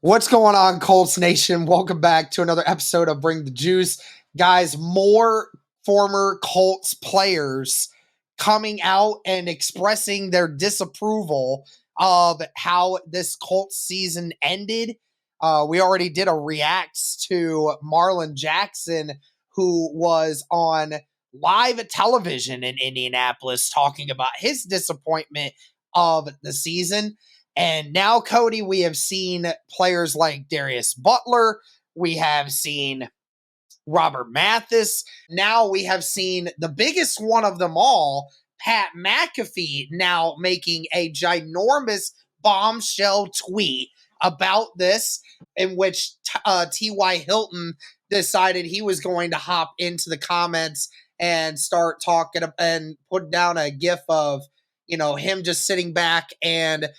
What's going on, Colts Nation? Welcome back to another episode of Bring the Juice. Guys, more former Colts players coming out and expressing their disapproval of how this Colts season ended. We already did a reacts to Marlon Jackson, who was on live television in Indianapolis talking about his disappointment of the season. And now, Cody, we have seen players like Darius Butler. We have seen Robert Mathis. Now we have seen the biggest one of them all, Pat McAfee, now making a ginormous bombshell tweet about this, in which T.Y. Hilton decided he was going to hop into the comments and start talking and put down a gif of, him just sitting back and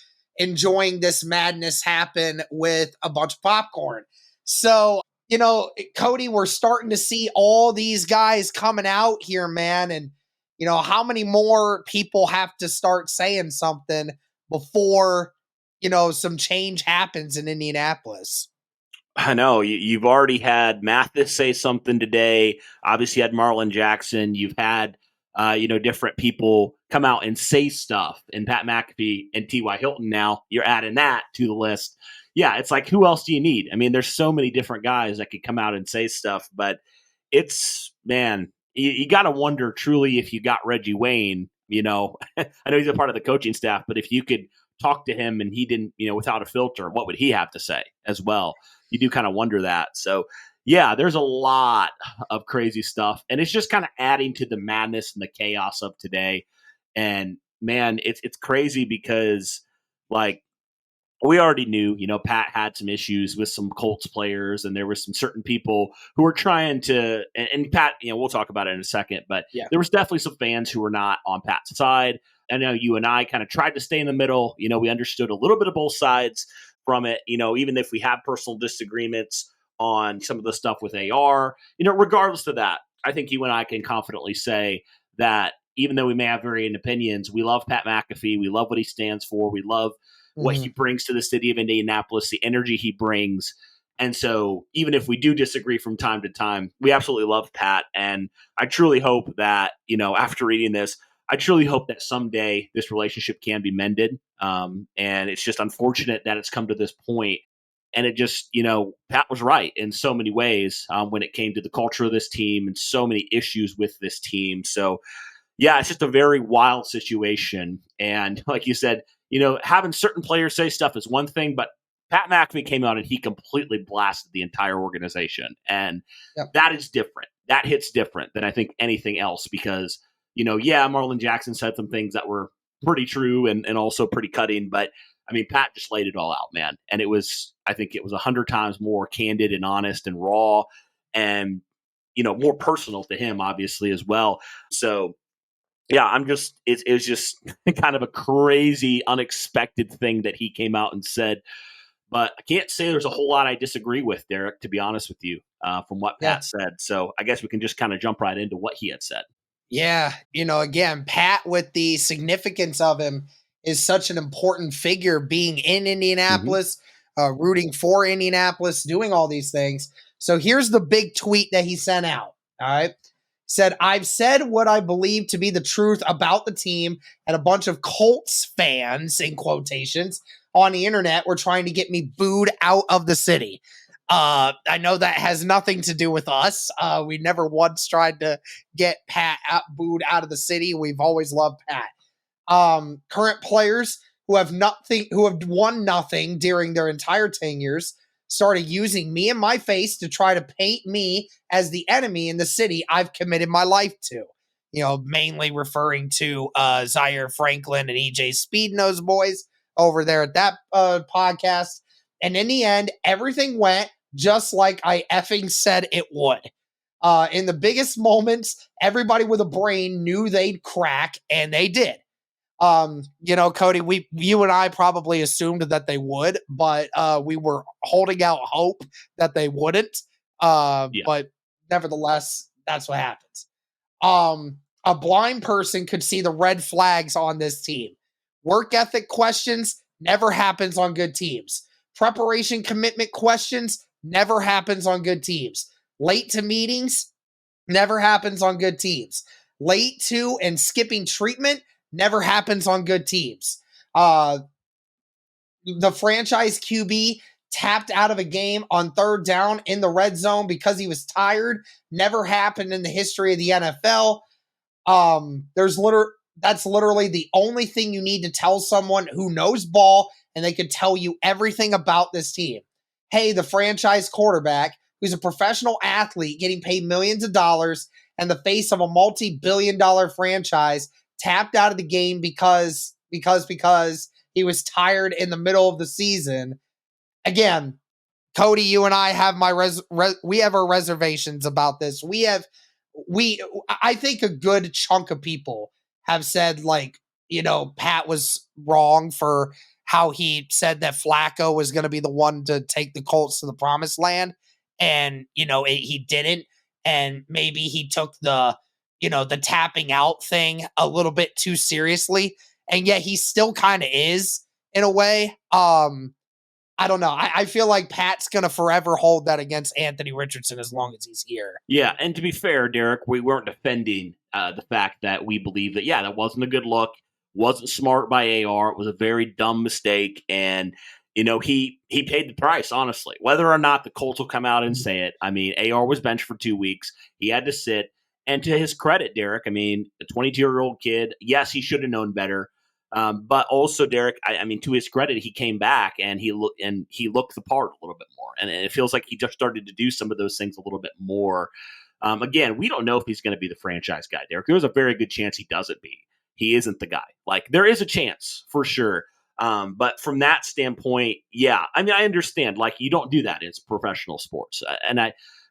enjoying this madness happen with a bunch of popcorn. So, Cody, we're starting to see all these guys coming out here, man. And, how many more people have to start saying something before, some change happens in Indianapolis? I know you've already had Mathis say something today. Obviously, you had Marlon Jackson. You've had different people come out and say stuff. And Pat McAfee and T.Y. Hilton. Now you're adding that to the list. Yeah, it's like, who else do you need? I mean, there's so many different guys that could come out and say stuff, but it's, man, you got to wonder truly if you got Reggie Wayne. I know he's a part of the coaching staff, but if you could talk to him and he didn't, without a filter, what would he have to say as well? You do kind of wonder that. So, yeah, there's a lot of crazy stuff, and it's just kind of adding to the madness and the chaos of today. And man, it's crazy because, like, we already knew, Pat had some issues with some Colts players, and there were some certain people who were trying to, and Pat, we'll talk about it in a second, but there was definitely some fans who were not on Pat's side. I know you and I kind of tried to stay in the middle. We understood a little bit of both sides from it, even if we have personal disagreements on some of the stuff with AR, regardless of that, I think you and I can confidently say that even though we may have varying opinions, we love Pat McAfee. We love what he stands for. We love what he brings to the city of Indianapolis, the energy he brings. And so even if we do disagree from time to time, we absolutely love Pat. And I truly hope that, after reading this, I truly hope that someday this relationship can be mended. And it's just unfortunate that it's come to this point. And it just, Pat was right in so many ways when it came to the culture of this team and so many issues with this team. So, yeah, it's just a very wild situation. And like you said, having certain players say stuff is one thing, but Pat McAfee came out and he completely blasted the entire organization. And that is different. That hits different than I think anything else because, Marlon Jackson said some things that were pretty true and also pretty cutting. But, I mean, Pat just laid it all out, man. And I think it was 100 times more candid and honest and raw and, more personal to him, obviously, as well. So, yeah, it was just kind of a crazy, unexpected thing that he came out and said. But I can't say there's a whole lot I disagree with, Derek, to be honest with you, from what Pat said. So I guess we can just kind of jump right into what he had said. Yeah, again, Pat, with the significance of him, is such an important figure being in Indianapolis, rooting for Indianapolis, doing all these things. So here's the big tweet that he sent out. All right. Said, I've said what I believe to be the truth about the team, and a bunch of Colts fans, in quotations, on the internet were trying to get me booed out of the city. I know that has nothing to do with us. We never once tried to get Pat booed out of the city. We've always loved Pat. Current players who have won nothing during their entire tenures started using me and my face to try to paint me as the enemy in the city I've committed my life to. Mainly referring to Zaire Franklin and EJ Speed and those boys over there at that podcast. And in the end, everything went just like I effing said it would. In the biggest moments, everybody with a brain knew they'd crack, and they did. Cody, you and I probably assumed that they would, but we were holding out hope that they wouldn't. But nevertheless, that's what happens. A blind person could see the red flags on this team. Work ethic questions never happens on good teams. Preparation commitment questions never happens on good teams. Late to meetings never happens on good teams. Late to and skipping treatment never happens on good teams. The franchise QB tapped out of a game on third down in the red zone because he was tired. Never happened in the history of the NFL. That's literally the only thing you need to tell someone who knows ball, and they could tell you everything about this team. Hey, the franchise quarterback, who's a professional athlete getting paid millions of dollars and the face of a multi-billion-dollar franchise, tapped out of the game because he was tired in the middle of the season. Again, Cody, you and I have we have our reservations about this. I think a good chunk of people have said, like, Pat was wrong for how he said that Flacco was going to be the one to take the Colts to the promised land. And, he didn't. And maybe he took the tapping out thing a little bit too seriously. And yet he still kind of is in a way. I don't know. I feel like Pat's going to forever hold that against Anthony Richardson as long as he's here. Yeah, and to be fair, Derek, we weren't defending the fact that we believe that, that wasn't a good look, wasn't smart by AR, it was a very dumb mistake, and, he paid the price, honestly. Whether or not the Colts will come out and say it, I mean, AR was benched for 2 weeks, he had to sit, and to his credit, Derek, I mean, a 22-year-old kid, yes, he should have known better. But also, Derek, I mean, to his credit, he came back and he looked the part a little bit more, and it feels like he just started to do some of those things a little bit more. Again, we don't know if he's going to be the franchise guy, Derek. There's a very good chance he doesn't be. He isn't the guy. Like, there is a chance for sure. But from that standpoint, I mean, I understand. Like, you don't do that in professional sports,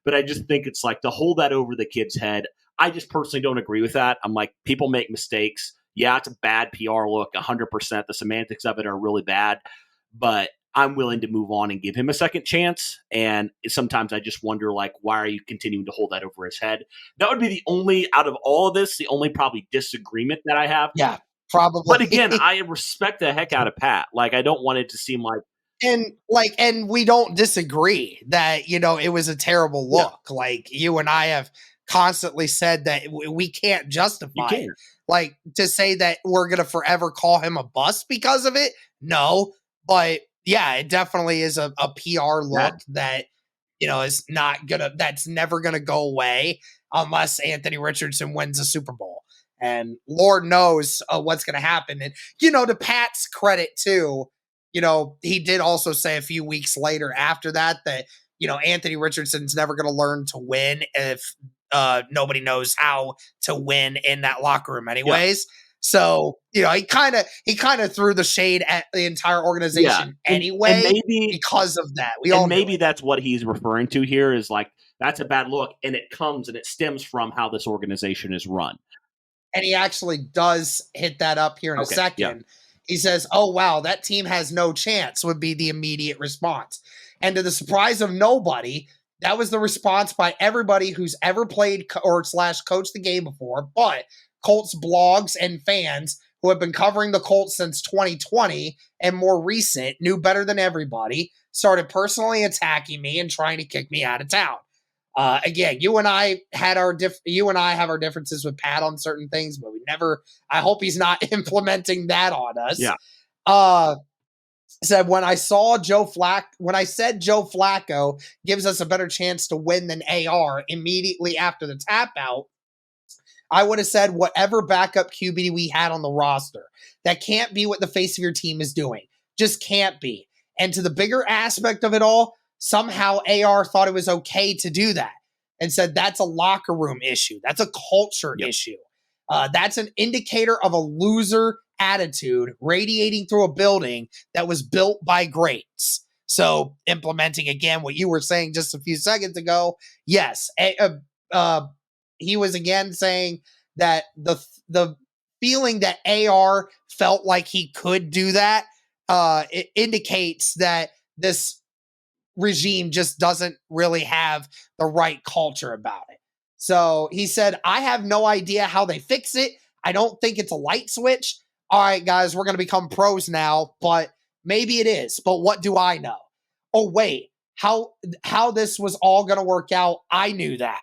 but I just think it's like to hold that over the kid's head. I just personally don't agree with that. I'm like, people make mistakes. Yeah, it's a bad PR look, 100%. The semantics of it are really bad, but I'm willing to move on and give him a second chance. And sometimes I just wonder, like, why are you continuing to hold that over his head? That would be the only, out of all of this, the only probably disagreement that I have. Yeah, probably. But again, I respect the heck out of Pat. Like, I don't want it to seem like, and we don't disagree that, it was a terrible look. Yeah. Like, you and I have constantly said that we can't justify it. Like, to say that we're going to forever call him a bust because of it. No, but yeah, it definitely is a PR look that, is that's never going to go away unless Anthony Richardson wins a Super Bowl. And Lord knows what's going to happen. And, to Pat's credit too, he did also say a few weeks later after that, Anthony Richardson's never going to learn to win if nobody knows how to win in that locker room anyways. Yeah. So, he kind of threw the shade at the entire organization anyway, and maybe because of that. That's what he's referring to here is like, that's a bad look. And it stems from how this organization is run. And he actually does hit that up here in a second. Yeah. He says, oh, wow, that team has no chance would be the immediate response. And to the surprise of nobody, that was the response by everybody who's ever played or / coached the game before. But Colts blogs and fans who have been covering the Colts since 2020 and more recent knew better than everybody, started personally attacking me and trying to kick me out of town. Again, you and I have our differences with Pat on certain things, but I hope he's not implementing that on us. Yeah. Said when I said Joe Flacco gives us a better chance to win than AR immediately after the tap out, I would have said whatever backup QB we had on the roster. That can't be what the face of your team is doing. Just can't be. And to the bigger aspect of it all, somehow AR thought it was okay to do that and said that's a locker room issue. That's a culture issue. That's an indicator of a loser attitude radiating through a building that was built by greats. So implementing again what you were saying just a few seconds ago, yes, he was again saying that the feeling that AR felt like he could do that, it indicates that this regime just doesn't really have the right culture about it. So he said, I have no idea how they fix it. I don't think it's a light switch. All right, guys, we're going to become pros now, but maybe it is. But what do I know? oh, wait, how this was all going to work out, I knew that.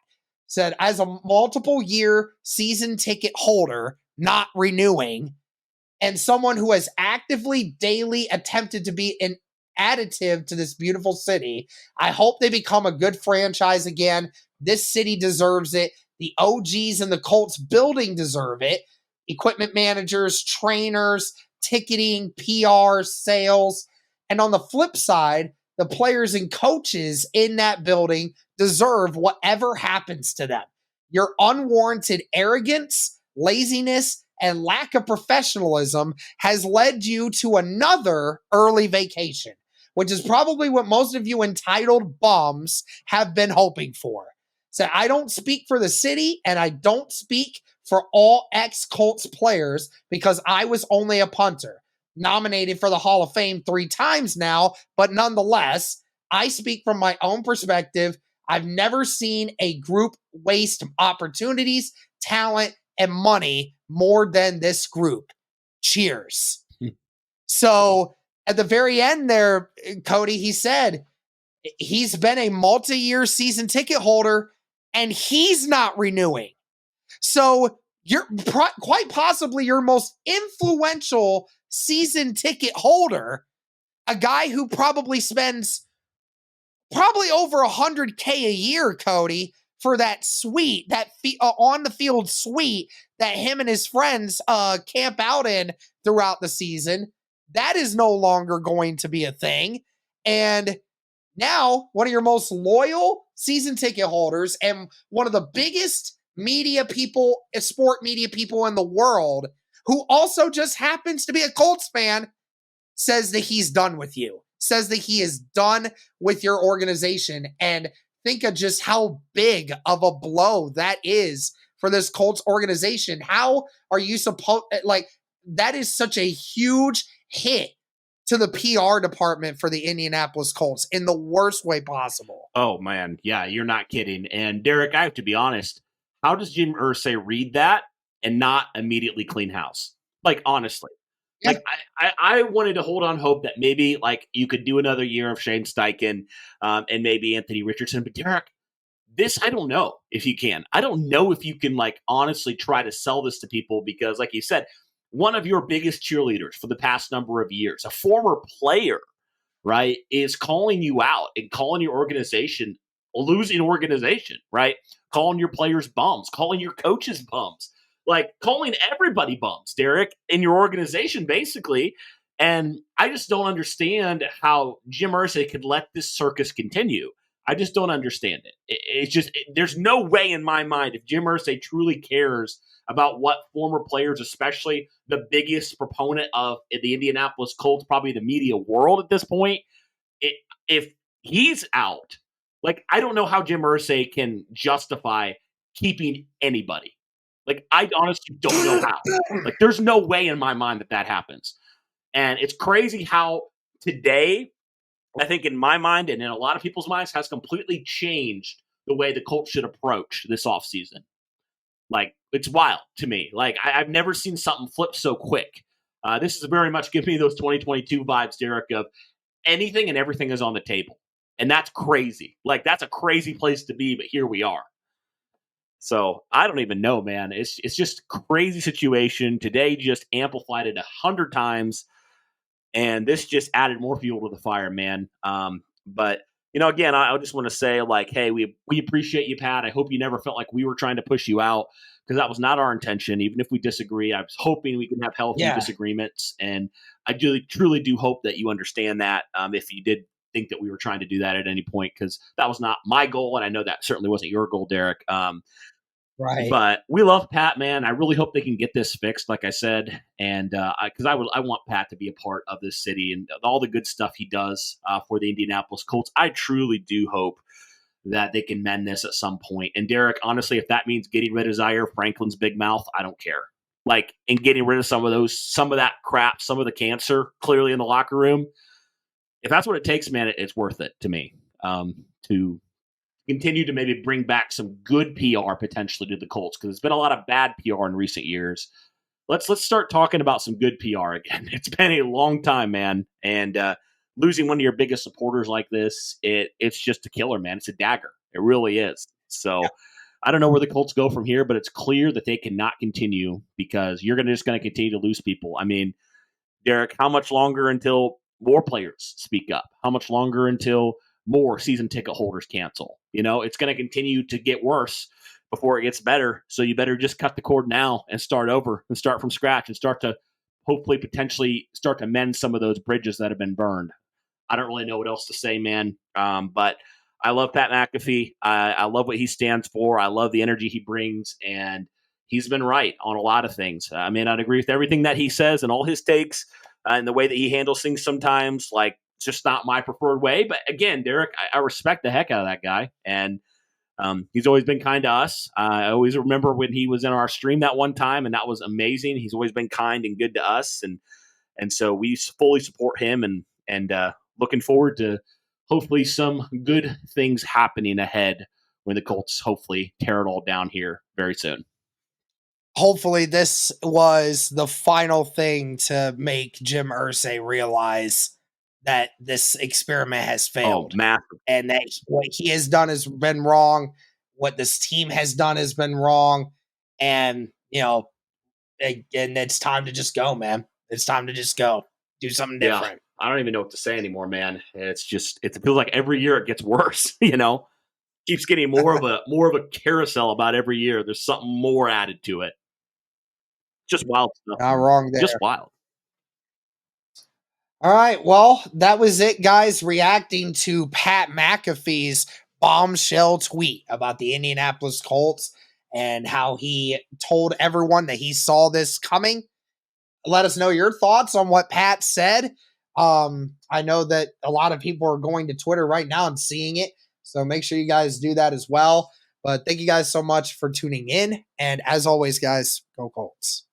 Said, as a multiple year season ticket holder, not renewing, and someone who has actively daily attempted to be an additive to this beautiful city, I hope they become a good franchise again. This city deserves it. The OGs and the Colts building deserve it. Equipment managers, trainers, ticketing, PR, sales. And on the flip side, the players and coaches in that building deserve whatever happens to them. Your unwarranted arrogance, laziness, and lack of professionalism has led you to another early vacation, which is probably what most of you entitled bums have been hoping for. So I don't speak for the city, and I don't speak for all ex-Colts players because I was only a punter, nominated for the Hall of Fame 3 times now, but nonetheless, I speak from my own perspective. I've never seen a group waste opportunities, talent, and money more than this group. Cheers. So at the very end there, Cody, he said he's been a multi-year season ticket holder and he's not renewing. So you're quite possibly your most influential season ticket holder, a guy who probably spends over $100K a year, Cody, for that suite, that on the field suite that him and his friends camp out in throughout the season. That is no longer going to be a thing. And now one of your most loyal season ticket holders and one of the biggest media people, sport media people in the world, who also just happens to be a Colts fan, says that he's done with you, says that he is done with your organization. And think of just how big of a blow that is for this Colts organization. How are you supposed, like, that is such a huge hit to the PR department for the Indianapolis Colts in the worst way possible. Oh, man. Yeah, you're not kidding. And Derek, I have to be honest, how does Jim Irsay read that and not immediately clean house? Like, honestly. Yeah. Like, I wanted to hold on hope that maybe, like, you could do another year of Shane Steichen and maybe Anthony Richardson. But Derek, this, I don't know if you can. I don't know if you can, like, honestly try to sell this to people because, like you said, one of your biggest cheerleaders for the past number of years, a former player, right, is calling you out and calling your organization a losing organization, right? Calling your players bums, calling your coaches bums, like calling everybody bums, Derek, in your organization, basically. And I just don't understand how Jim Irsay could let this circus continue. I just don't understand it. It's just, there's no way in my mind, if Jim Irsay truly cares about what former players, especially the biggest proponent of the Indianapolis Colts, probably the media world at this point, if he's out, like, I don't know how Jim Irsay can justify keeping anybody. Like, I honestly don't know how. Like, there's no way in my mind that happens. And it's crazy how today, I think in my mind and in a lot of people's minds, has completely changed the way the Colts should approach this offseason. Like, it's wild to me. Like, I've never seen something flip so quick. This is very much giving me those 2022 vibes, Derek, of anything and everything is on the table. And that's crazy. Like, that's a crazy place to be, but here we are. So I don't even know, man. It's just a crazy situation. Today just amplified it 100 times. And this just added more fuel to the fire, man. But, you know, again, I just want to say, like, hey, we appreciate you, Pat. I hope you never felt like we were trying to push you out because that was not our intention. Even if we disagree, I was hoping we can have healthy disagreements. And I truly do hope that you understand that if you did think that we were trying to do that at any point, because that was not my goal. And I know that certainly wasn't your goal, Derek. Right. But we love Pat, man. I really hope they can get this fixed, like I said, and because I want Pat to be a part of this city and all the good stuff he does for the Indianapolis Colts. I truly do hope that they can mend this at some point. And Derek, honestly, if that means getting rid of Zaire Franklin's big mouth, I don't care. Like, and getting rid of some of that crap, some of the cancer clearly in the locker room. If that's what it takes, man, it's worth it to me to continue to maybe bring back some good PR potentially to the Colts, because it's been a lot of bad PR in recent years. Let's start talking about some good PR again. It's been a long time, man. And losing one of your biggest supporters like this, it's just a killer, man. It's a dagger. It really is. So I don't know where the Colts go from here, but it's clear that they cannot continue because you're just going to continue to lose people. I mean, Derek, how much longer until more players speak up? How much longer until more season ticket holders cancel? It's going to continue to get worse before it gets better. So you better just cut the cord now and start over and start from scratch and start to hopefully potentially start to mend some of those bridges that have been burned. I don't really know what else to say, man. But I love Pat McAfee. I love what he stands for. I love the energy he brings. And he's been right on a lot of things. I may not agree with everything that he says and all his takes and the way that he handles things sometimes. Like, it's just not my preferred way. But again, Derek, I respect the heck out of that guy. And he's always been kind to us. I always remember when he was in our stream that one time, and that was amazing. He's always been kind and good to us. And so we fully support him and looking forward to hopefully some good things happening ahead when the Colts hopefully tear it all down here very soon. Hopefully this was the final thing to make Jim Irsay realize that this experiment has failed. And that what he has done has been wrong. What this team has done has been wrong. And, and it's time to just go, man. It's time to just go. Do something different. I don't even know what to say anymore, man. It feels like every year it gets worse, Keeps getting more of a carousel about every year. There's something more added to it. Just wild stuff. Not wrong there. Just wild. All right. Well, that was it, guys. Reacting to Pat McAfee's bombshell tweet about the Indianapolis Colts and how he told everyone that he saw this coming. Let us know your thoughts on what Pat said. I know that a lot of people are going to Twitter right now and seeing it. So make sure you guys do that as well. But thank you guys so much for tuning in. And as always, guys, go Colts.